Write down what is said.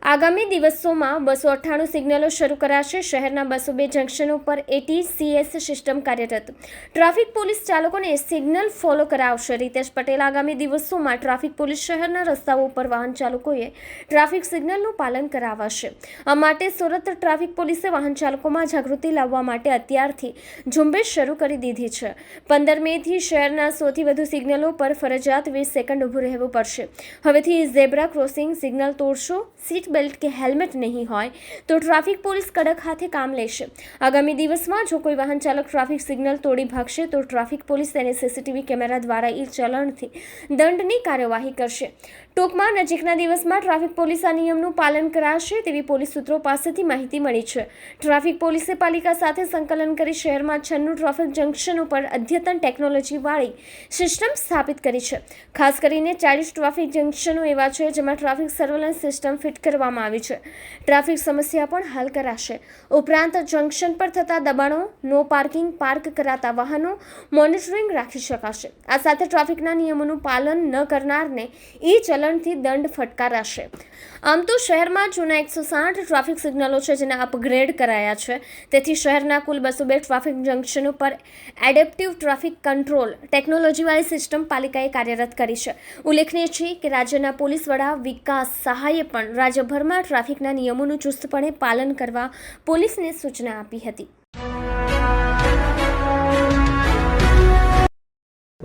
આગામી દિવસોમાં 298 સિગ્નલો શરૂ કરાશે. શહેરના 202 જંકશનો પર ATCS સિસ્ટમ કાર્યરત. ટ્રાફિક પોલીસ ચાલકોને સિગ્નલ ફોલો કરાવશે. રીતેશ પટેલ. આગામી દિવસોમાં ટ્રાફિક પોલીસ શહેરના રસ્તાઓ પર વાહન ચાલકોએ ટ્રાફિક સિગ્નલનું પાલન કરાવશે. આ માટે સુરત ટ્રાફિક પોલીસે વાહન ચાલકોમાં જાગૃતિ લાવવા માટે અત્યારથી ઝુંબેશ શરૂ કરી દીધી છે. 15 મેથી શહેરના 100થી વધુ સિગ્નલો પર ફરજિયાત 20 સેકન્ડ ઊભું રહેવું પડશે. હવેથી ઝેબ્રા ક્રોસિંગ સિગ્નલ તોડશો, સીટ બેલ્ટ કે હેલ્મેટ નહીં હોય તો ટ્રાફિક પોલીસ કડક હાથે કામ લેશે. આગામી દિવસમાં જો કોઈ વાહન ચાલક ટ્રાફિક સિગ્નલ તોડી ભાગશે તો ટ્રાફિક પોલીસ તેને CCTV કેમેરા દ્વારા ચલણથી દંડની કાર્યવાહી કરશે. ટૂંકમાં નજીકના દિવસમાં ટ્રાફિક પોલીસ આ નિયમનું પાલન કરાશે તેવી પોલીસ સૂત્રો પાસેથી માહિતી મળી છે. ટ્રાફિક પોલીસે પાલિકા સાથે સંકલન કરી શહેરમાં 96 ટ્રાફિક જંકશનો પર અદ્યતન ટેકનોલોજીવાળી સિસ્ટમ સ્થાપિત કરી છે. ખાસ કરીને 40 ટ્રાફિક જંકશનો એવા છે જેમાં ટ્રાફિક સર્વેલન્સ સિસ્ટમ ફિટ કરવામાં આવી છે. ટ્રાફિક સમસ્યા પણ હલ કરાશે. ઉપરાંત જંકશન પર થતા દબાણો, નો પાર્કિંગ, પાર્ક કરાતા વાહનો મોનિટરિંગ રાખી શકાશે. આ સાથે ટ્રાફિકના નિયમોનું પાલન ન કરનારને ચલણથી દંડ ફટકારાશે. આમ તો શહેરમાં જૂના 160 ટ્રાફિક સિગ્નલો છે જેને અપગ્રેડ કરાયા છે. તેથી શહેરના કુલ 202 ટ્રાફિક જંકશનો પર એડેપ્ટિવ ટ્રાફિક કંટ્રોલ ટેકનોલોજીવાળી સિસ્ટમ પાલિકાએ કાર્યરત કરી છે. ઉલ્લેખનીય છે કે રાજ્યના પોલીસ વડા વિકાસ સહાયે પણ રાજ્યભરમાં ટ્રાફિકના નિયમોનું ચુસ્તપણે પાલન કરવા પોલીસને સૂચના આપી હતી.